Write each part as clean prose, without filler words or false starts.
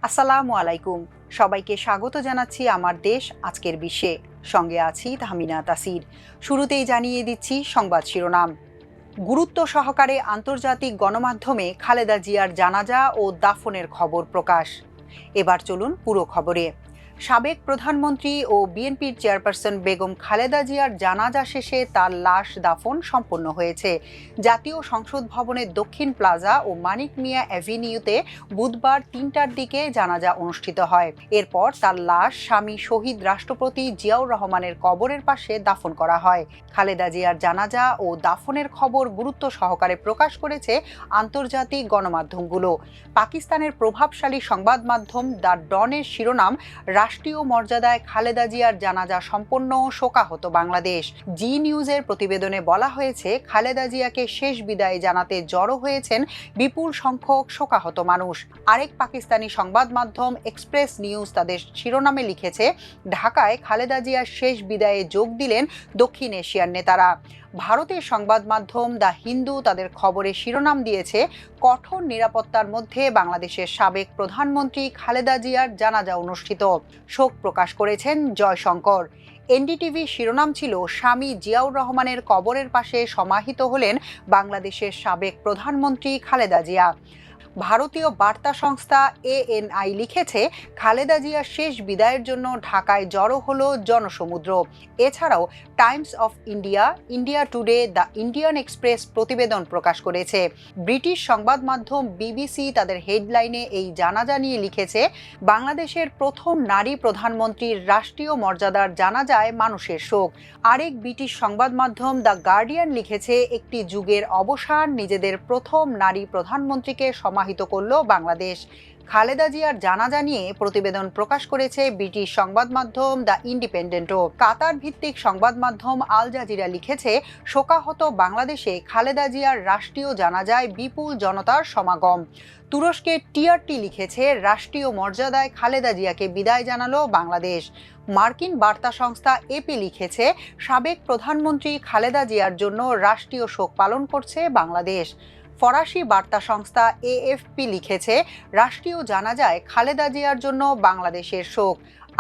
আসসালামু আলাইকুম। সবাইকে স্বাগত জানাচ্ছি আমার দেশ আজকের বিশ্বে। সঙ্গে আছি তাহমিনা তাসির। শুরুতেই জানিয়ে দিচ্ছি সংবাদ শিরোনাম। গুরুত্ব সহকারে আন্তর্জাতিক গণমাধ্যমে খালেদা জিয়ার জানাজা ও দাফনের খবর প্রকাশ। এবার চলুন পুরো খবরে। সাবেক প্রধানমন্ত্রী ও বিএনপির চেয়ারপারসন বেগম খালেদা জিয়ার জানাজা শেষে তার লাশ দাফন সম্পন্ন হয়েছে। জাতীয় সংসদ ভবনের দক্ষিণ প্লাজা ও মানিক মিয়া অ্যাভিনিউতে বুধবার ৩টার দিকে জানাজা অনুষ্ঠিত হয়। এরপর তার লাশ স্বামী শহীদ রাষ্ট্রপতি জিয়াউর রহমানের কবরের পাশে দাফন করা হয়। খালেদা জিয়ার জানাজা ও দাফনের খবর গুরুত্ব সহকারে প্রকাশ করেছে আন্তর্জাতিক গণমাধ্যমগুলো। পাকিস্তানের প্রভাবশালী সংবাদ মাধ্যম দ্য ডনের শিরোনাম, রাষ্ট্রীয় মর্যাদায় খালেদা জিয়ার জানাজা সম্পন্ন, শোকাহত বাংলাদেশ। জি নিউজের প্রতিবেদনে বলা হয়েছে, খালেদা জিয়াকে শেষ বিদায় জানাতে জড়ো হয়েছেন বিপুল সংখ্যক শোকাহত মানুষ। আরেক পাকিস্তানি সংবাদ মাধ্যম এক্সপ্রেস নিউজ তাদের শিরোনামে লিখেছে, ঢাকায় খালেদা জিয়ার শেষ বিদায়ে যোগ দিলেন দক্ষিণ এশিয়ার নেতারা। ভারতের সংবাদ মাধ্যম দ্য হিন্দু তাদের খবরে শিরোনাম দিয়েছে, কঠোর নিরাপত্তার মধ্যে বাংলাদেশের সাবেক প্রধানমন্ত্রী খালেদা জিয়ার জানাজা অনুষ্ঠিত। শোক প্রকাশ করেছেন জয়শঙ্কর। এনডিটিভি শিরোনাম ছিল, স্বামী জিয়াউর রহমানের কবরের পাশে সমাহিত হলেন বাংলাদেশের সাবেক প্রধানমন্ত্রী খালেদা জিয়া। ভারতীয় বার্তা সংস্থা এএনআই লিখেছে, খালেদা জিয়ার শেষ বিদায়ের জন্য ঢাকায় জড়ো হলো জনসমুদ্র। এছাড়াও Times of India, India today, the Indian express প্রতিবেদন প্রকাশ করেছে। ব্রিটিশ সংবাদ মাধ্যম বিবিসি তাদের হেডলাইনে এই জানাজা নিয়ে লিখেছে, বাংলাদেশের প্রথম নারী প্রধানমন্ত্রীর রাষ্ট্রীয় মর্যাদার জানাজায় মানুষের শোক। আরেক ব্রিটিশ সংবাদ মাধ্যম দ্য গার্ডিয়ান লিখেছে, একটি যুগের অবসান, নিজেদের প্রথম নারী প্রধানমন্ত্রীকে সমাহিত করল বাংলাদেশ। খালেদা জিয়ার জানাজা নিয়ে প্রতিবেদন প্রকাশ করেছে ব্রিটিশ সংবাদ মাধ্যম দ্য ইন্ডিপেন্ডেন্টও। কাতার ভিত্তিক সংবাদ মাধ্যম আল জাজিরা লিখেছে, শোকাহত বাংলাদেশে খালেদা জিয়ার রাষ্ট্রীয় জানাজায় বিপুল জনতার সমাগম। তুরস্কের টিআরটি লিখেছে, রাষ্ট্রীয় মর্যাদায় খালেদা জিয়াকে বিদায় জানালো বাংলাদেশ। মার্কিন বার্তা সংস্থা এপি লিখেছে, সাবেক প্রধানমন্ত্রী খালেদা জিয়ার জন্য রাষ্ট্রীয় শোক পালন করছে বাংলাদেশ। ফরাসি বার্তা সংস্থা এএফপি লিখেছে, রাষ্ট্রীয় জানাজায় খালেদা জিয়ার জন্য বাংলাদেশের শোক।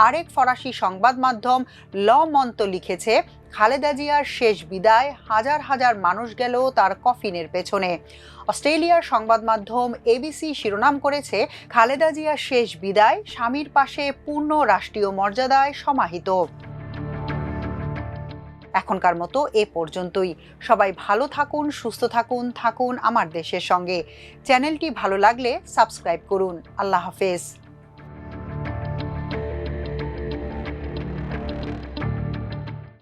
আরেক ফরাসি সংবাদ মাধ্যম ল মন্ত লিখেছে, খালেদা জিয়ার শেষ বিদায়, হাজার হাজার মানুষ গেল তার কফিনের পেছনে। অস্ট্রেলিয়ার সংবাদ মাধ্যম এবিসি শিরোনাম করেছে, খালেদা জিয়ার শেষ বিদায়, স্বামীর পাশে পূর্ণ রাষ্ট্রীয় মর্যাদায় সমাহিত। এখনকার মতো এ পর্যন্তই। সবাই ভালো থাকুন, সুস্থ থাকুন, থাকুন আমার দেশের সঙ্গে। চ্যানেলটি ভালো লাগলে সাবস্ক্রাইব করুন। আল্লাহ হাফেজ।